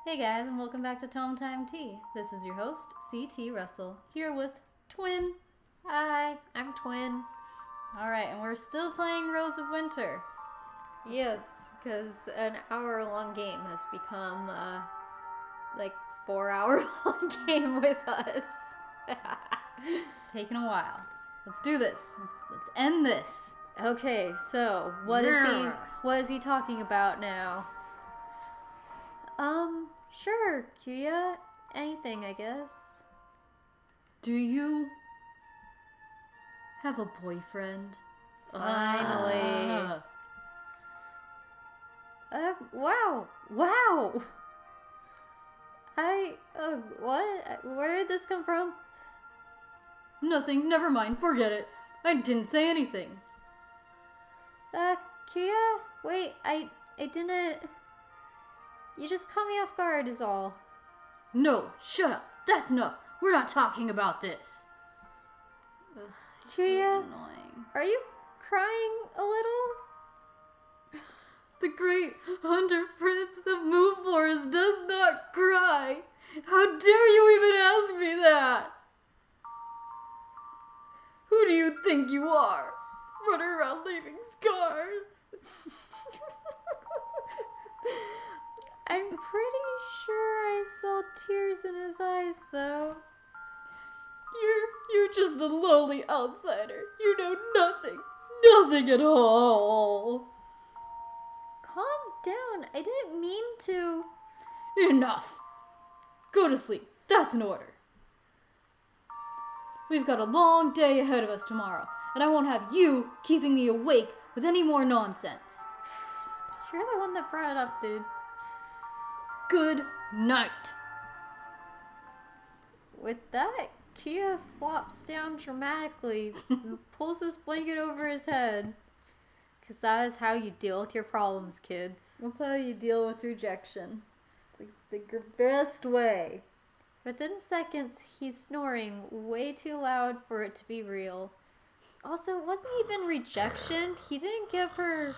Hey guys, and welcome back to Tome Time Tea. This is your host, C.T. Russell, here with Twin. Hi, I'm Twin. Alright, and we're still playing Rose of Winter. Yes, because an hour-long game has become, 4-hour-long game with us. Taking a while. Let's do this. Let's end this. Okay, so what is he talking about now? Sure, Kia. Anything, I guess. Do you have a boyfriend? Finally. Wow. What? Where did this come from? Nothing, never mind, forget it. I didn't say anything. Kia? Wait, I didn't... You just caught me off guard is all. No, shut up. That's enough. We're not talking about this. Ugh, Kia, so annoying. Are you crying a little? The great hunter prince of Move Forest does not cry. How dare you even ask me that? Who do you think you are? Running around leaving scars. I'm pretty sure I saw tears in his eyes, though. You're just a lowly outsider. You know nothing at all. Calm down. I didn't mean to. Enough. Go to sleep. That's an order. We've got a long day ahead of us tomorrow, and I won't have you keeping me awake with any more nonsense. You're the one that brought it up, dude. Good night. With that, Kia flops down dramatically and pulls this blanket over his head. Because that is how you deal with your problems, kids. That's how you deal with rejection. It's like the best way. Within seconds, he's snoring way too loud for it to be real. Also, it wasn't even rejection. He didn't give her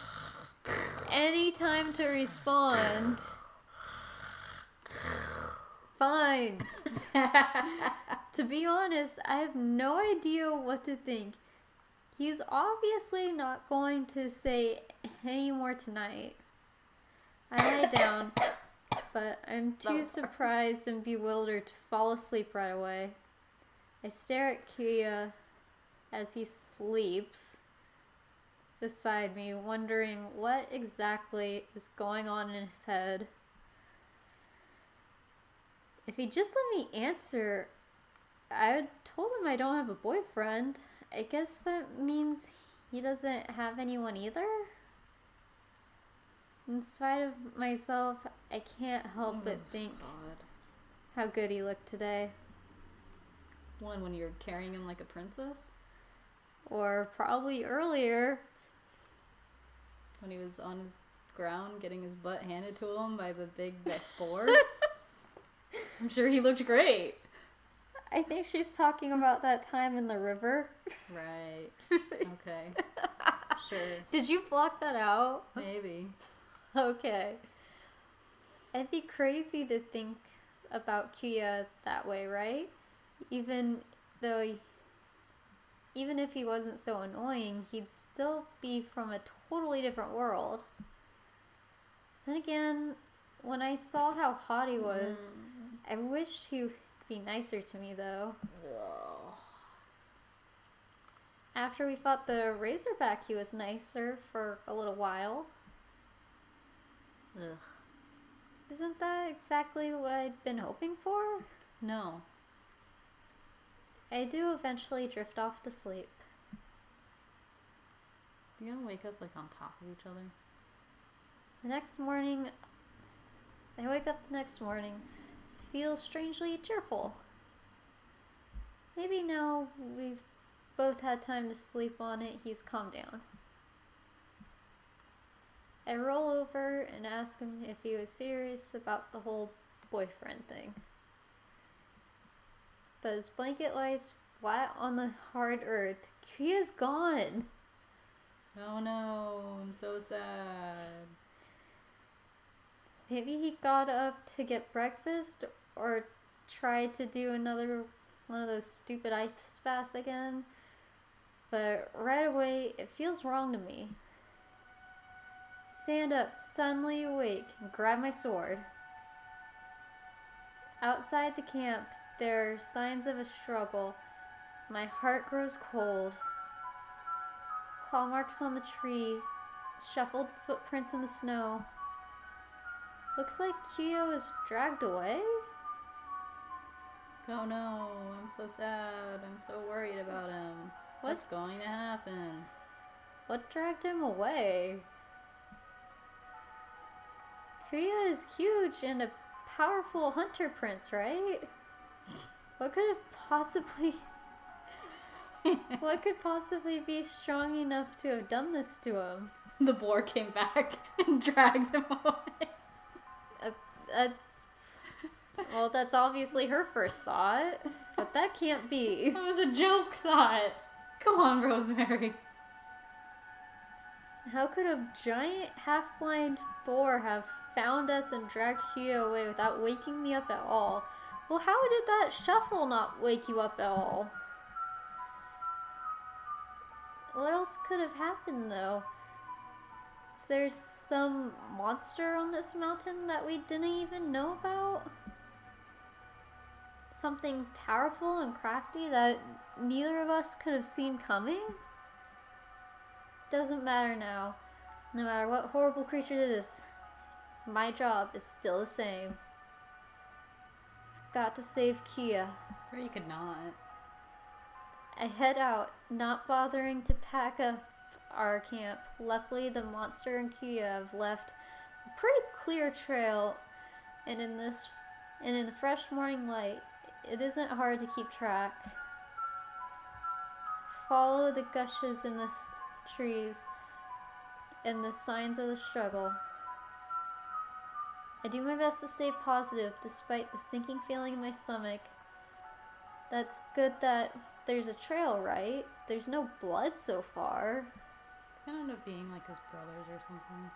any time to respond. Fine. To be honest, I have no idea what to think. He's obviously not going to say any more tonight. I lie down, but I'm too surprised and bewildered to fall asleep right away. I stare at Kia as he sleeps beside me, wondering what exactly is going on in his head. If he just let me answer, I told him I don't have a boyfriend. I guess that means he doesn't have anyone either? In spite of myself, I can't help but think how good he looked today. When you're carrying him like a princess? Or probably earlier. When he was on his ground getting his butt handed to him by the big boar? I'm sure he looked great. I think she's talking about that time in the river. Right. Okay. Sure. Did you block that out? Maybe. Okay. It'd be crazy to think about Kia that way, right? Even if he wasn't so annoying, he'd still be from a totally different world. Then again, when I saw how hot he was, I wished he'd be nicer to me, though. Ugh. After we fought the Razorback, he was nicer for a little while. Ugh. Isn't that exactly what I'd been hoping for? No. I do eventually drift off to sleep. You're gonna wake up like on top of each other? I wake up the next morning, feel strangely cheerful. Maybe now we've both had time to sleep on it, he's calmed down. I roll over and ask him if he was serious about the whole boyfriend thing. But his blanket lies flat on the hard earth. Kia's gone. Oh no, I'm so sad. Maybe he got up to get breakfast or tried to do another one of those stupid ice baths again. But right away, it feels wrong to me. Stand up, suddenly awake, and grab my sword. Outside the camp, there are signs of a struggle. My heart grows cold. Claw marks on the tree, shuffled footprints in the snow. Looks like Kyo is dragged away. Oh no, I'm so sad. I'm so worried about him. What's going to happen? What dragged him away? Kyo is huge and a powerful hunter prince, right? What could possibly be strong enough to have done this to him? The boar came back and dragged him away. That's obviously her first thought, but that can't be. That was a joke thought. Come on, Rosemary. How could a giant half-blind boar have found us and dragged Kyo away without waking me up at all? Well, how did that shuffle not wake you up at all? What else could have happened, though? Is there some monster on this mountain that we didn't even know about? Something powerful and crafty that neither of us could have seen coming? Doesn't matter now. No matter what horrible creature it is, my job is still the same. Got to save Kia. Or you could not. I head out, not bothering to pack up our camp. Luckily, the monster and Kia have left a pretty clear trail, and in the fresh morning light, it isn't hard to keep track. Follow the gushes in the trees and the signs of the struggle. I do my best to stay positive despite the sinking feeling in my stomach. That's good that there's a trail, right? There's no blood so far. It's gonna end up being like his brothers or something.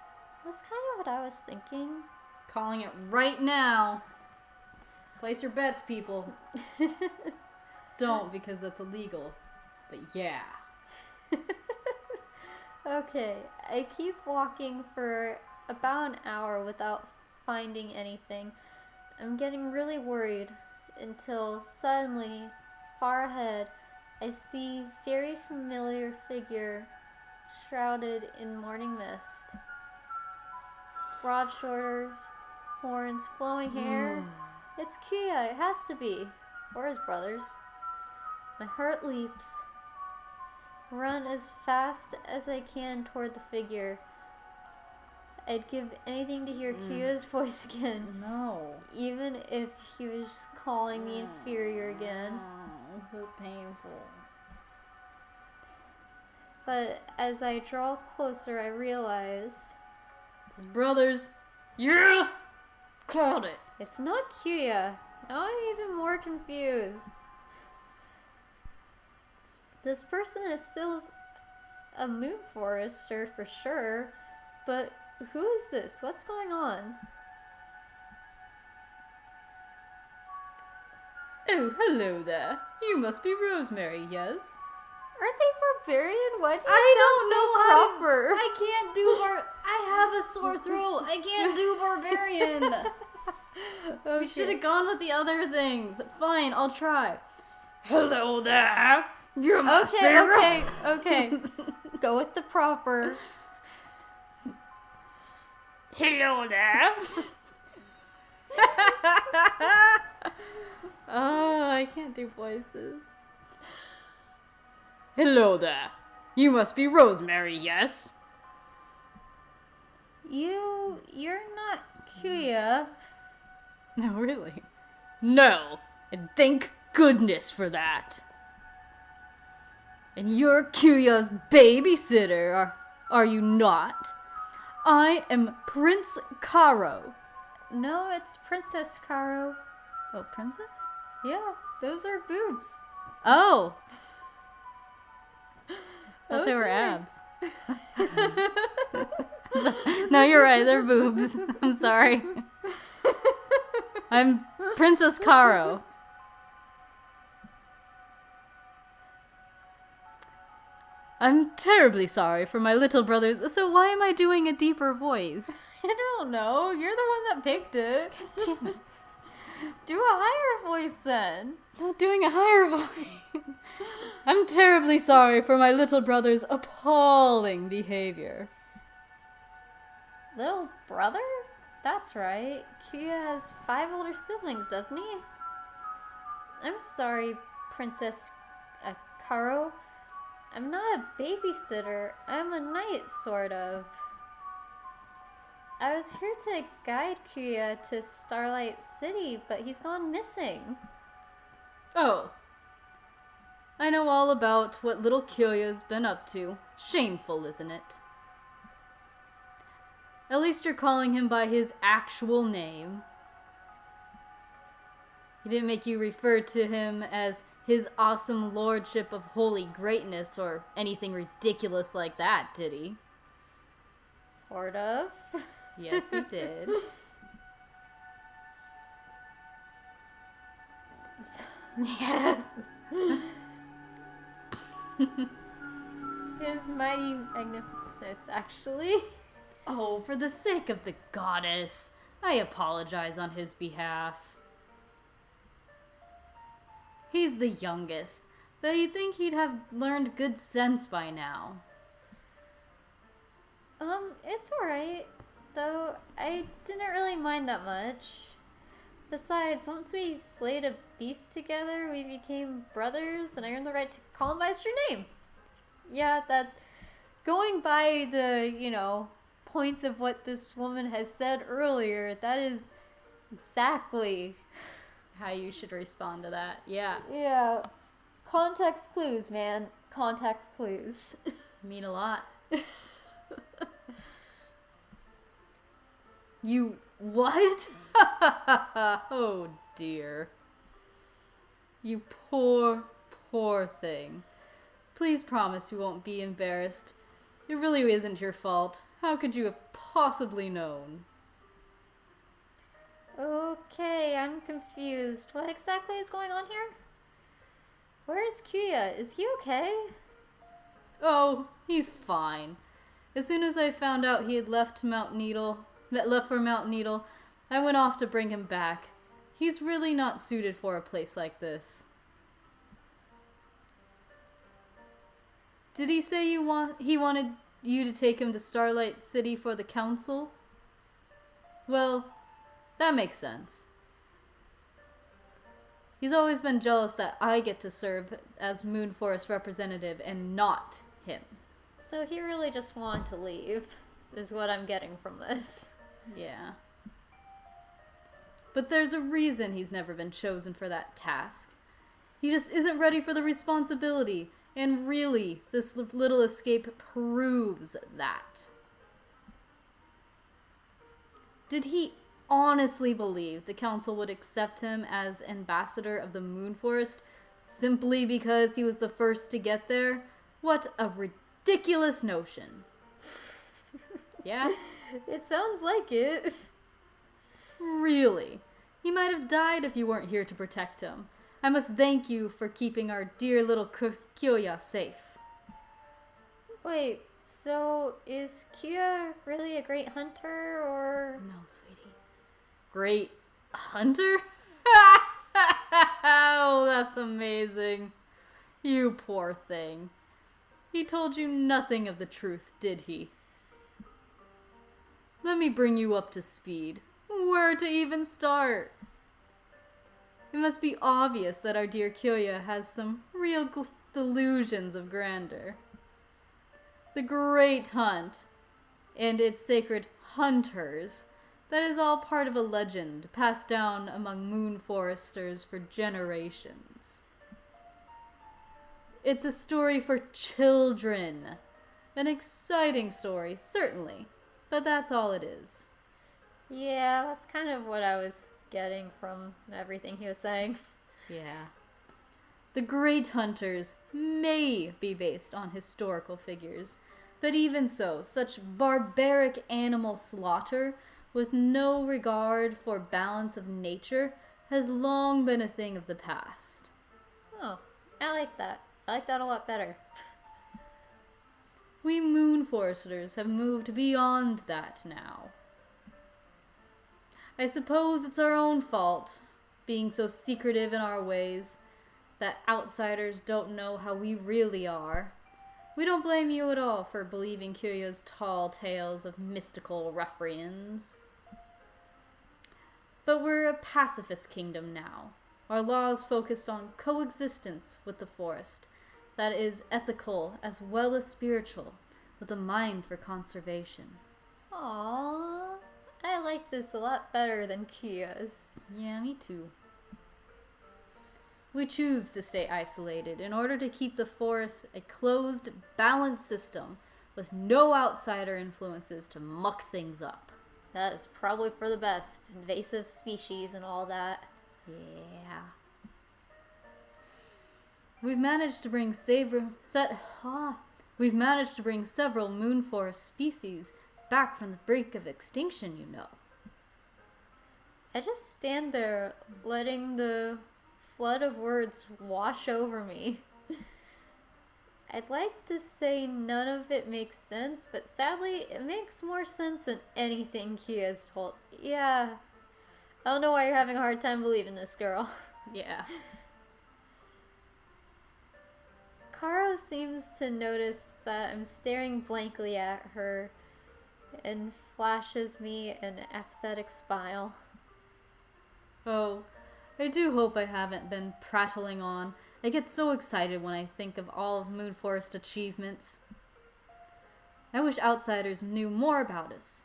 That's kind of what I was thinking. Calling it right now. Place your bets, people. Don't, because that's illegal. But yeah. Okay, I keep walking for about an hour without finding anything. I'm getting really worried until suddenly, far ahead, I see very familiar figure shrouded in morning mist. Broad shoulders, horns, flowing hair. It's Kia, it has to be. Or his brothers. My heart leaps. Run as fast as I can toward the figure. I'd give anything to hear Kia's voice again. No. Even if he was calling me inferior again. It's so painful. But as I draw closer, I realize... His brothers. Yeah! Called it. It's not Kia. Now I'm even more confused. This person is still a moon forester for sure, but who is this? What's going on? Oh, hello there. You must be Rosemary, yes? Aren't they barbarian? Why do you I sound so proper? I can't do I have a sore throat. I can't do barbarian. Okay. We should have gone with the other things. Fine, I'll try. Hello there. You must be Okay. Go with the proper. Hello there. Oh, I can't do voices. Hello there. You must be Rosemary, yes? You're not Kia. No, really? No, and thank goodness for that. And you're Kyo's babysitter, are you not? I am Prince Karo. No, it's Princess Karo. Oh, princess? Yeah, those are boobs. Oh. Thought they were abs. No, you're right, they're boobs. I'm sorry. I'm Princess Caro. I'm terribly sorry for my little brother. So why am I doing a deeper voice? I don't know. You're the one that picked it. Damn it. Do a higher voice then. Not doing a higher voice. I'm terribly sorry for my little brother's appalling behavior. Little brother? That's right. Kia has 5 older siblings, doesn't he? I'm sorry, Princess Caro. I'm not a babysitter. I'm a knight, sort of. I was here to guide Kia to Starlight City, but he's gone missing. Oh. I know all about what little Kyoya's been up to. Shameful, isn't it? At least you're calling him by his actual name. He didn't make you refer to him as his awesome lordship of holy greatness or anything ridiculous like that, did he? Sort of. Yes, he did. Yes. His mighty magnificence, actually. Oh, for the sake of the goddess, I apologize on his behalf. He's the youngest, but you'd think he'd have learned good sense by now. It's alright. Though, I didn't really mind that much. Besides, once we slayed a beast together, we became brothers, and I earned the right to call him by his true name. Yeah, that... Going by the, points of what this woman has said earlier, that is exactly How you should respond to that. Yeah. Yeah. Context clues, man. Context clues. Mean a lot. You what? Oh dear. You poor, poor thing. Please promise you won't be embarrassed. It really isn't your fault. How could you have possibly known? Okay, I'm confused. What exactly is going on here? Where is Kuya? Is he okay? Oh, he's fine. As soon as I found out he had left for Mount Needle, I went off to bring him back. He's really not suited for a place like this. Did he say he wanted you to take him to Starlight City for the council? Well, that makes sense. He's always been jealous that I get to serve as Moonforest representative and not him. So he really just wanted to leave, is what I'm getting from this. Yeah. But there's a reason he's never been chosen for that task. He just isn't ready for the responsibility. And really, this little escape proves that. Did he honestly believe the council would accept him as ambassador of the Moonforest simply because he was the first to get there? What a ridiculous notion. Yeah? It sounds like it. Really? He might have died if you weren't here to protect him. I must thank you for keeping our dear little Kyoya safe. Wait, so is Kia really a great hunter, or...? No, sweetie. Great hunter? Oh, that's amazing. You poor thing. He told you nothing of the truth, did he? Let me bring you up to speed. Where to even start? It must be obvious that our dear Kyoya has some real delusions of grandeur. The Great Hunt and its sacred hunters, that is all part of a legend passed down among moon foresters for generations. It's a story for children. An exciting story, certainly, but that's all it is. Yeah, that's kind of what I was getting from everything he was saying. Yeah. The Great Hunters may be based on historical figures, but even so, such barbaric animal slaughter with no regard for balance of nature, has long been a thing of the past. Oh, I like that. I like that a lot better. We moon foresters have moved beyond that now. I suppose it's our own fault, being so secretive in our ways, that outsiders don't know how we really are. We don't blame you at all for believing Kyoya's tall tales of mystical ruffians. But we're a pacifist kingdom now. Our laws focused on coexistence with the forest that is ethical as well as spiritual, with a mind for conservation. Aww, I like this a lot better than Kia's. Yeah, me too. We choose to stay isolated in order to keep the forest a closed, balanced system with no outsider influences to muck things up. That is probably for the best. Invasive species and all that. Yeah. We've managed to bring several moon forest species back from the brink of extinction, you know. I just stand there letting the flood of words wash over me. I'd like to say none of it makes sense, but sadly, it makes more sense than anything Kia's told. Yeah. I don't know why you're having a hard time believing this, girl. Yeah. Karo seems to notice that I'm staring blankly at her and flashes me an apathetic smile. Oh, I do hope I haven't been prattling on. I get so excited when I think of all of Moonforest achievements. I wish outsiders knew more about us.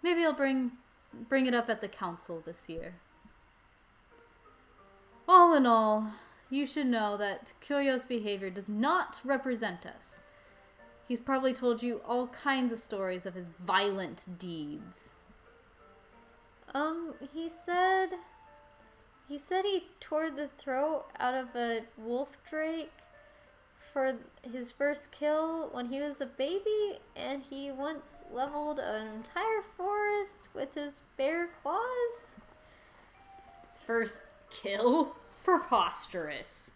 Maybe I'll bring it up at the council this year. All in all, you should know that Kyoyo's behavior does not represent us. He's probably told you all kinds of stories of his violent deeds. He said he tore the throat out of a wolf drake for his first kill when he was a baby, and he once leveled an entire forest with his bare claws. First kill? Preposterous.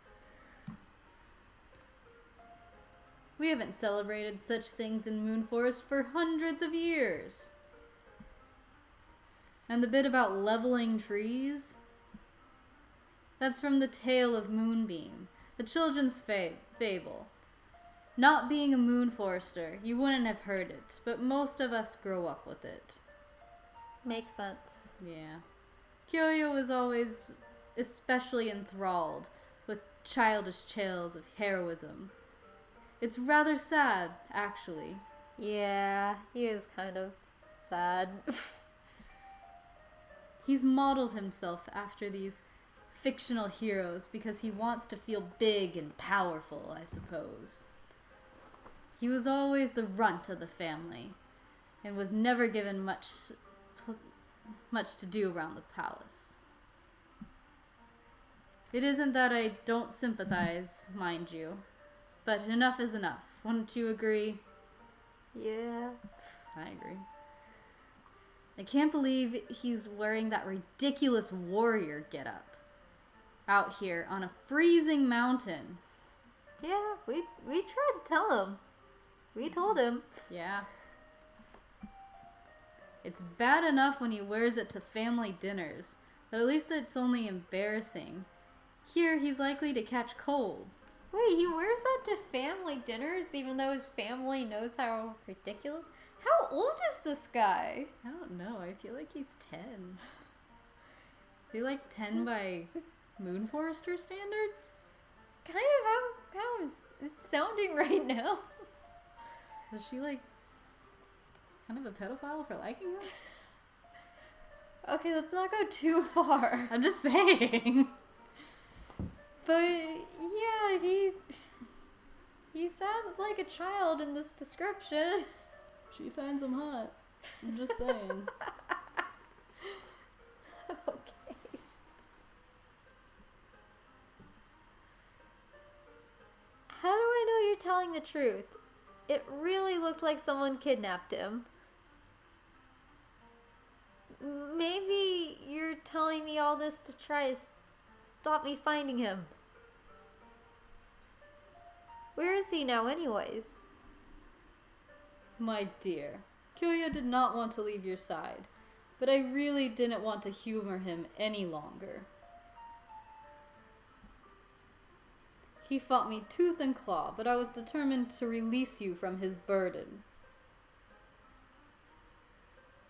We haven't celebrated such things in Moonforest for hundreds of years. And the bit about leveling trees? That's from the Tale of Moonbeam, a children's fable. Not being a moon forester, you wouldn't have heard it, but most of us grow up with it. Makes sense. Yeah. Kyoyo was always especially enthralled with childish tales of heroism. It's rather sad, actually. Yeah, he is kind of sad. He's modeled himself after these fictional heroes because he wants to feel big and powerful, I suppose. He was always the runt of the family and was never given much to do around the palace. It isn't that I don't sympathize, mind you, but enough is enough. Wouldn't you agree? Yeah. I agree. I can't believe he's wearing that ridiculous warrior getup out here on a freezing mountain. Yeah, we tried to tell him. We told him. Yeah. It's bad enough when he wears it to family dinners, but at least it's only embarrassing. Here, he's likely to catch cold. Wait, he wears that to family dinners even though his family knows how ridiculous? How old is this guy? I don't know. I feel like he's 10. Is he like 10 by Moon Forester standards? It's kind of how it's sounding right now. So is she like kind of a pedophile for liking him? Okay, let's not go too far. I'm just saying. But yeah, he sounds like a child in this description. She finds him hot. I'm just saying. Okay. How do I know you're telling the truth? It really looked like someone kidnapped him. Maybe you're telling me all this to try to stop me finding him. Where is he now anyways? My dear, Kyoya did not want to leave your side, but I really didn't want to humor him any longer. He fought me tooth and claw, but I was determined to release you from his burden.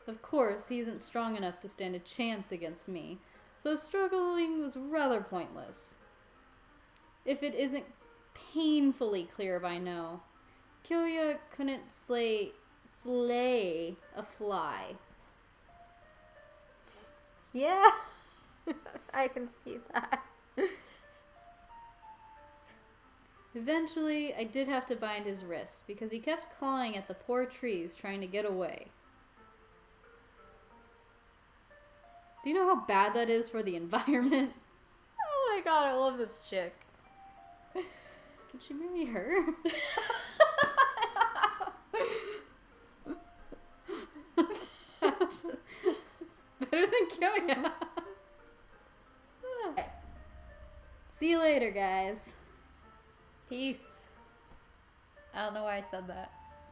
Of course, he isn't strong enough to stand a chance against me, so struggling was rather pointless. If it isn't painfully clear by now, Kyoya couldn't slay a fly. Yeah, I can see that. Eventually, I did have to bind his wrists because he kept clawing at the poor trees trying to get away. Do you know how bad that is for the environment? Oh my god, I love this chick. Could she marry her? Better than Kyoya. See you later, guys. Peace. I don't know why I said that.